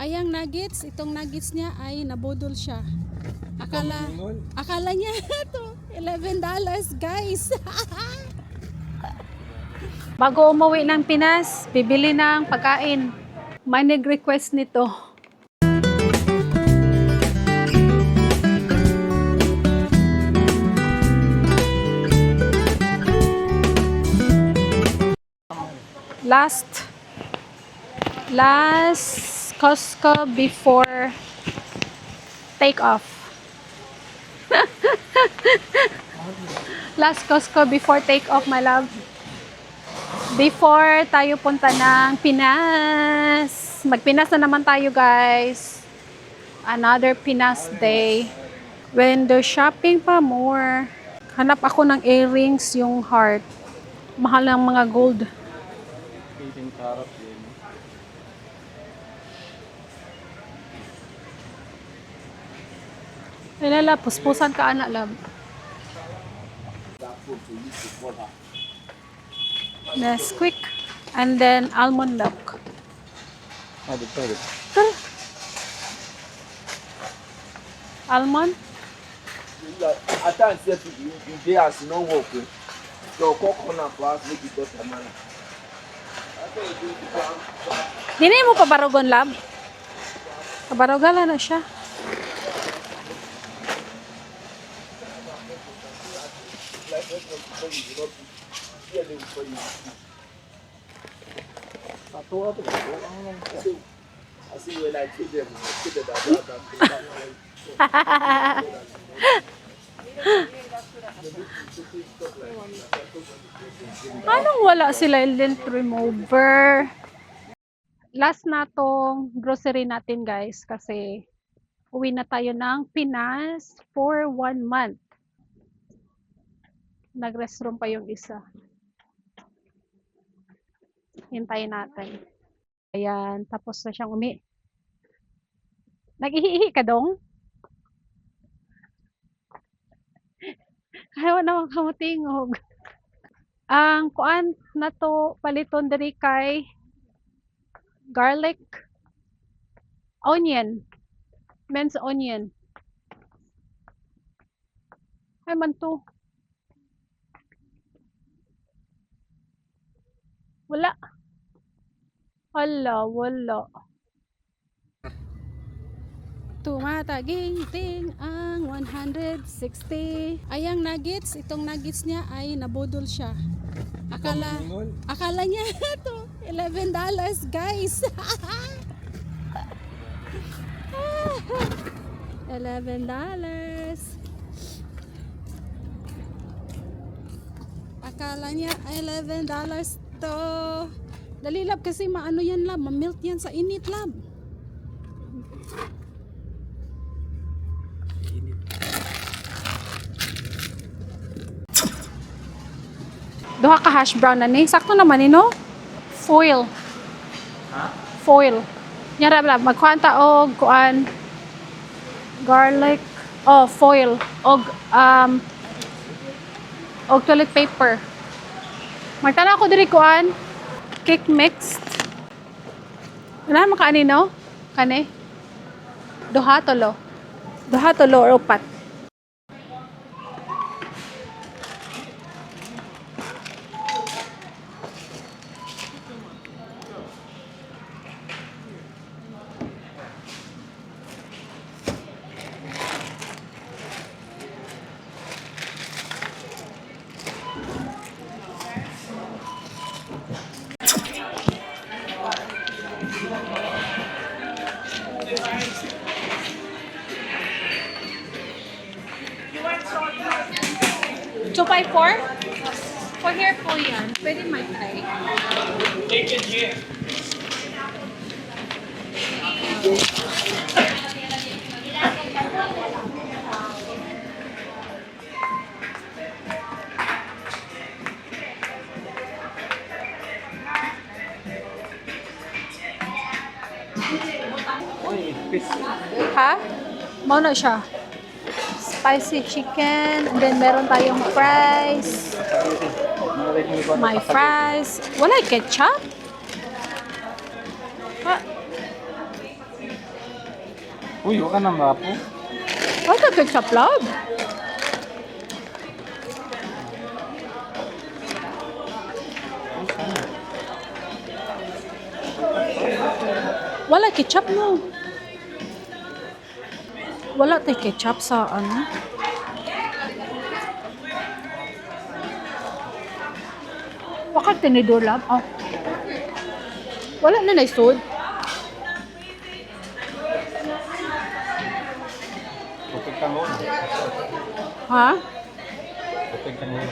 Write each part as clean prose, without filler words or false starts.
Ayang nuggets, itong nuggets niya ay nabudol siya. Akala niya to $11 guys. Bago umuwi ng Pinas, bibili ng pagkain. May nag-request nito. Last Costco before take off. Last Costco before take off, my love. Before tayo punta ng Pinas. Magpinas na naman tayo, guys. Another Pinas day. Window shopping pa more. Hanap ako ng earrings, yung heart. Mahal ng mga gold. Lala, puspusan ka anak, love. Nesquik and then almond milk. Almond? Dini mo pabarugon, love? Pabarugan na siya. Anong wala sila lint remover? Last na tong grocery natin, guys, kasi uwi na tayo ng Pinas for 1 month. Nag-restroom pa yung isa. Hintayin natin. Ayan, tapos na siyang Nag-ihihi ka dong? Ayaw naman kamutingog. Ang kuan na to paliton diri kay garlic, onion, minced onion. Ay man to. Wala. Wala. Tumataginting ang 160. Ayang nuggets, itong nuggets niya ay nabudol siya. Akala niya to $11 guys. $11. Akala niya $11 to. Dali, lab, kasi maano yan, lab, ma-melt yan sa init, lab. Duha ka hash brown na ni. Sakto naman ni, no? Foil. Foil. Nyara, lab, magkuhanta og kuan garlic. Oh, foil. Og toilet paper. Magtanaw ko diri kuan cake mixed. Wala man kaani, no? Kani? Duha tolo or upat. Two by four? For here po yan. Pwede may try. Take it here. Ha? Mauna siya. Spicy chicken, and then meron tayong fries. My fries. Wala ketchup? Uy, huwag ka na mapo. Ay, ka ketchup love. Wala ketchup no. Wala tayo ketchup sa ano. Wakad tinidor love. Oh. Wala na naisod. Tupig ka muna. Ha? Tupig ka muna.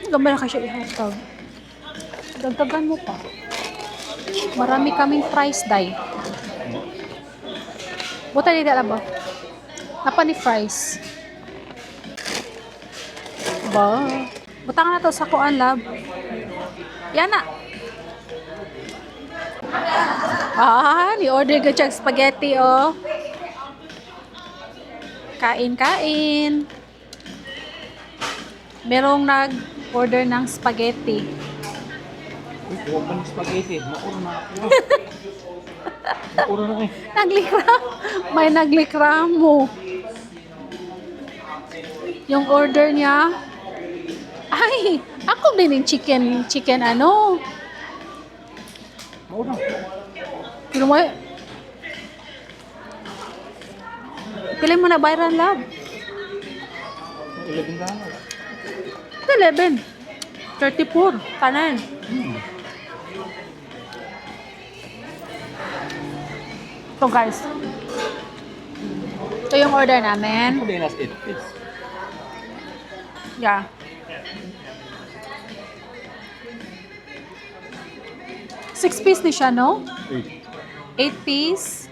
Gamay na kasi ihatag. Dagdagan mo pa. Marami kaming fries, day. Buta nila lang ba? Napa ni fries. Ba? Butang na to sa kuan, lab. Yan na. Ni-order ko siyang spaghetti, oh. Kain. Merong nag-order ng spaghetti. Uy, huwag ka ng spaghetti. Mauro na ako. Mauro na eh. Naglikram. May naglikram mo. Yung order niya, ay, ako din yung chicken ano. Mauro na. Pero mo, pili mo na bayran lab. 11 na lang. 11. 34. Kanan. So guys, ito yung order namin. Ako din na 8 piece. Yeah. Six piece ni siya, no? 8 piece.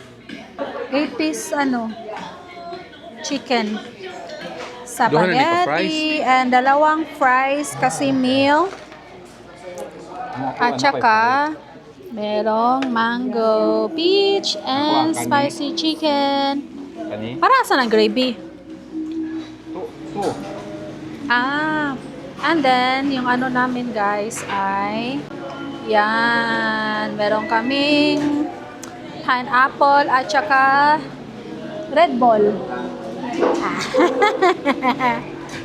8 piece, ano? Chicken. Spaghetti. And dalawang fries kasi meal. At saka, merong mango peach and spicy chicken. Kani? Para saan ang gravy? To. And then, yung ano namin guys ay, yan, meron kaming pineapple at saka Red Bull.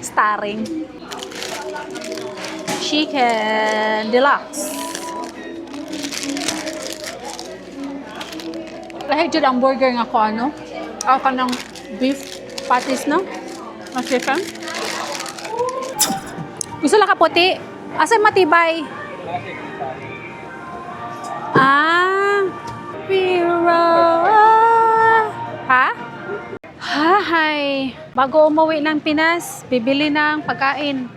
Starring. Chicken Deluxe. Lahit dyan ang burger nga ko ano. Ako ka ng beef patties no? Na chicken. Gusto lang ka puti. Asay matibay. Pero... Ha? Hi. Bago umuwi ng Pinas, bibili ng pagkain.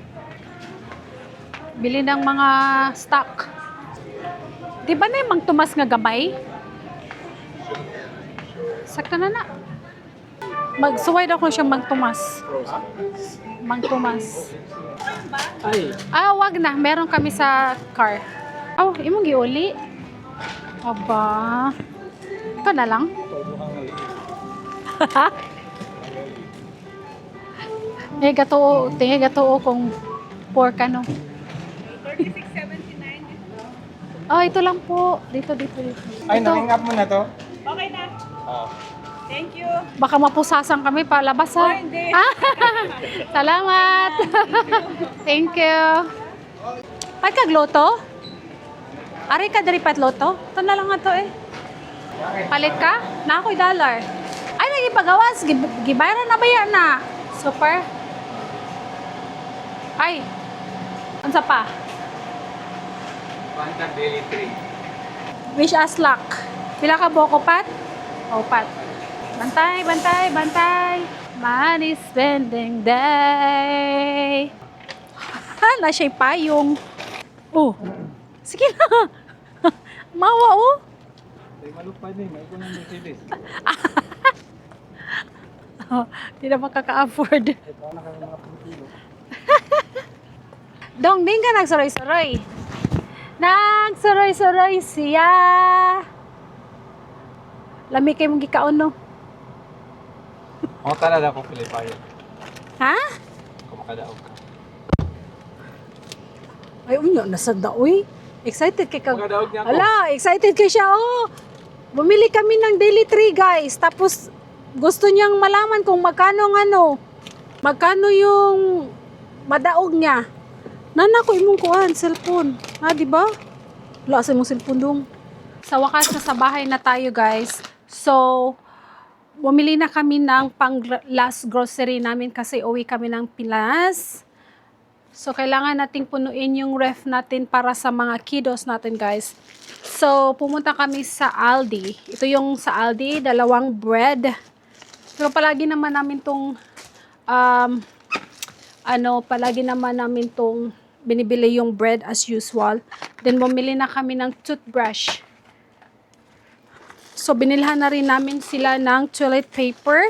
Bili ng mga stock. Di ba na yung Mang Tomas nga gamay? Sakta na na. Magsuway daw ko siyang Mang Tomas. Mang Tomas. Ay. Wag na. Meron kami sa car. Imong giuli. Aba. Ikaw na lang. Tingay gatoo kung pork ano. 36.79. Ito lang po. Dito. Ay, Ito. nahing up mo na to? Okay na. Thank you. Baka mapusasan kami palabas ha. Hindi. Salamat. Thank you. Pat kagloto? Ari ka dari pat loto? Ito na lang nga to eh. Palit ka? Na ako'y dollar. Ay, nagipagawas. Gibayaran na ba yan na? Super. Ay. Ansa pa? Pantag daily 3. Wish us luck. Pila ka boko pat? Pat. Bantay. Money spending day. Na siya'y payong. Sige na. Mawa Ay, malupay din. May kunang Mercedes. Hindi na makaka-afford. Ito na kami mga pumipilo. Dong, din ka nagsuroy-suroy. Nagsuroy-suroy siya. Lami kayo mong gikaon, no? Ako talaga ko pilipayan. Ha? Kung makadaog ka. Ay, nasa daoy. Excited kay ka. Makadaog niya ako. Ala, excited kay siya, oh. Bumili kami ng daily 3 guys. Tapos gusto niyang malaman kung magkano yung madaog niya. Nana ko imong kuan, cellphone. Di ba? Wala sa imong cellphone dong. Sa wakas sa bahay na tayo guys. So, bumili na kami ng pang last grocery namin kasi uwi kami ng Pinas. So, kailangan nating punuin yung ref natin para sa mga kiddos natin guys. So, pumunta kami sa Aldi. Ito yung sa Aldi, 2 bread. Pero palagi naman namin tong binibili yung bread as usual. Then, bumili na kami ng toothbrush. So, binilhan na rin namin sila ng toilet paper.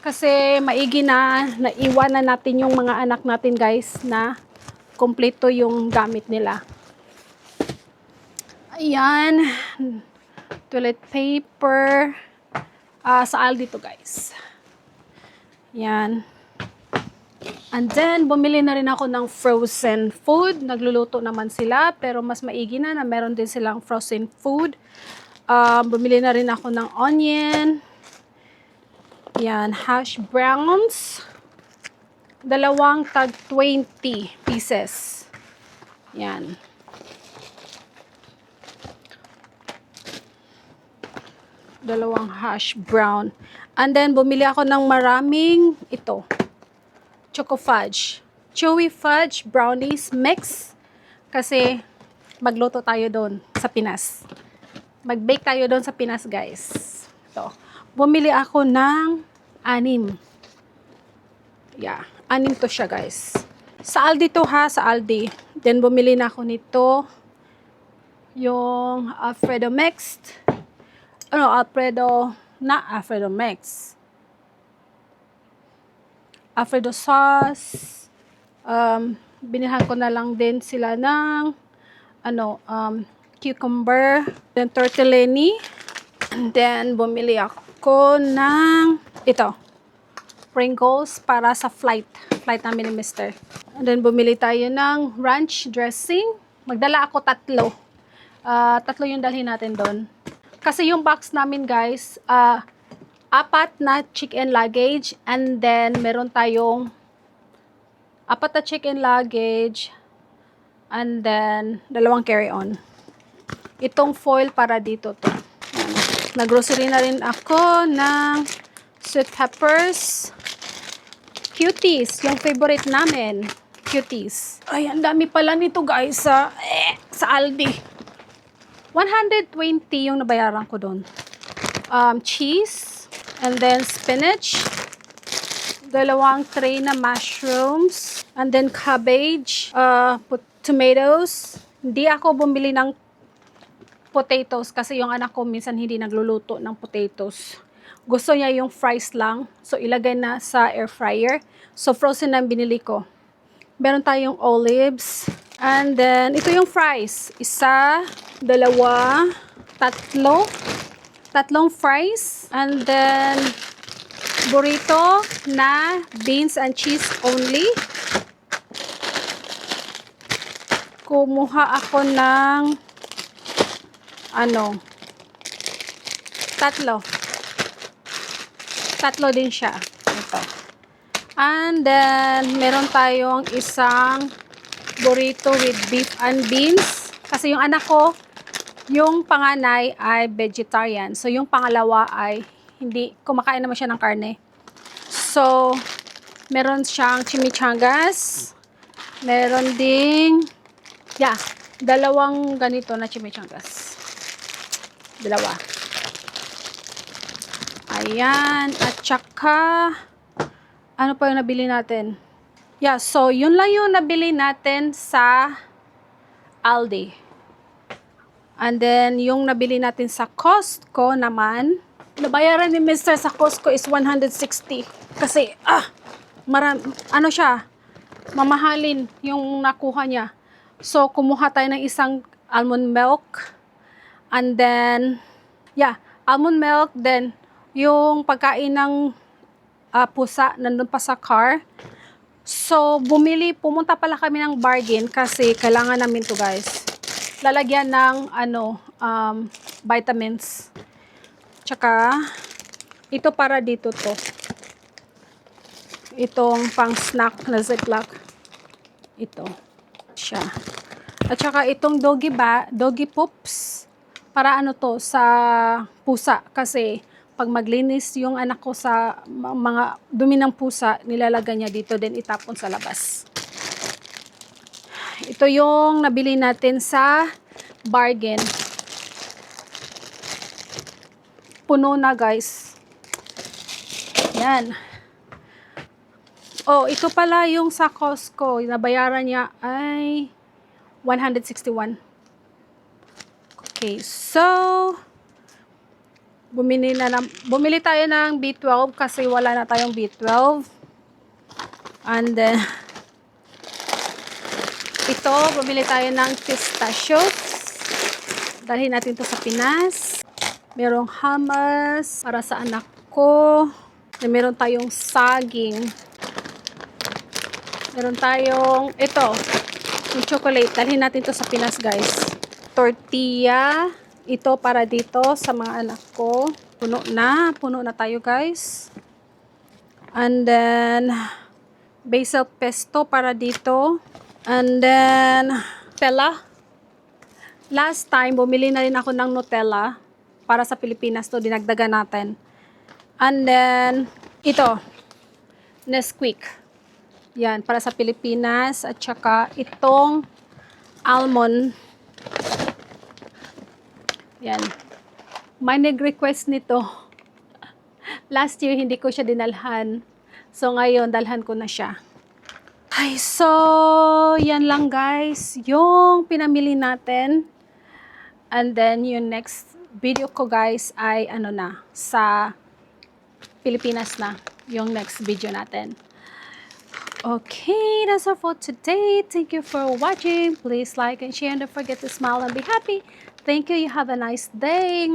Kasi maigi na naiwan na natin yung mga anak natin guys na kompleto yung gamit nila. Ayan. Toilet paper. Sa Aldi to guys. Ayan. And then, bumili na rin ako ng frozen food. Nagluluto naman sila, pero mas maigi na meron din silang frozen food. Bumili na rin ako ng onion. Yan, hash browns. 2 tag 20 pieces. Yan. Dalawang hash brown. And then, bumili ako ng maraming ito. Choco fudge. Chewy fudge brownies mix. Kasi, magluto tayo doon sa Pinas. Mag-bake tayo doon sa Pinas, guys. Ito. Bumili ako ng 6. Yeah, 6 to siya, guys. Sa Aldi to ha, sa Aldi. Then, bumili na ako nito. Yung Alfredo mixed. Alfredo mix. Alfredo sauce. Binilhan ko na lang din sila ng cucumber, then tortellini, and then bumili ako ng ito, Pringles para sa flight namin ni Mr. And then bumili tayo ng ranch dressing. Magdala ako 3. 3 yung dalhin natin doon. Kasi yung box namin guys, 4 na chicken luggage, and then meron tayong 4 na chicken luggage, and then 2 carry-on. Itong foil para dito to. Nag-grocery na rin ako ng sweet peppers. Cuties, yung favorite namin. Cuties. Ay, ang dami pala nito guys sa Aldi. 120 yung nabayaran ko doon. Cheese, and then spinach. 2 tray na mushrooms, and then cabbage, tomatoes. Hindi ako bumili ng potatoes kasi yung anak ko minsan hindi nagluluto ng potatoes. Gusto niya yung fries lang. So, ilagay na sa air fryer. So, frozen na binili ko. Meron tayong olives. And then, ito yung fries. 1, 2, 3. 3 fries. And then, burrito na beans and cheese only. Kumuha ako ng 3. 3 din siya. Ito. And then, meron tayong isang burrito with beef and beans. Kasi yung anak ko, yung panganay ay vegetarian. So, yung pangalawa ay hindi, kumakain naman siya ng karne. So, meron siyang chimichangas. Meron ding, 2 ganito na chimichangas. 2. Ayan. At saka, ano pa yung nabili natin? So, yun lang yung nabili natin sa Aldi. And then, yung nabili natin sa Costco naman, nabayaran ni Mr. sa Costco is 160. Kasi, mamahalin yung nakuha niya. So, kumuha tayo ng isang almond milk. And then, almond milk. Then, yung pagkain ng pusa, nandun pa sa car. So, pumunta pala kami ng bargain kasi kailangan namin to guys. lalagyan ng vitamins. Tsaka, ito para dito to. Itong pang snack na Ziploc. Ito. Siya. At saka itong doggy poops. Para ano to, sa pusa. Kasi, pag maglinis yung anak ko sa mga dumi ng pusa, nilalagay niya dito, then itapon sa labas. Ito yung nabili natin sa bargain. Puno na, guys. Yan. Oh, ito pala yung sa Costco. Nabayaran niya ay 161. Okay, so bumili tayo ng B12 kasi wala na tayong B12. And then ito, bumili tayo ng pistachios. Dalhin natin to sa Pinas. Merong hummus para sa anak ko. Meron tayong saging. Meron tayong ito, yung chocolate. Dalhin natin to sa Pinas, guys. Tortilla. Ito para dito sa mga anak ko. Puno na tayo, guys. And then basil pesto para dito. And then Nutella. Last time bumili na rin ako ng Nutella para sa Pilipinas to, dinagdagan natin. And then ito, Nesquik. Yan, para sa Pilipinas. At saka itong almond. Yan. May nag-request nito. Last year, hindi ko siya dinalhan. So, ngayon, dalhan ko na siya. Ay, so, yan lang, guys. Yung pinamili natin. And then, yung next video ko, guys, ay sa Pilipinas na. Yung next video natin. Okay, that's all for today. Thank you for watching. Please like and share and don't forget to smile and be happy. Thank you. You have a nice day.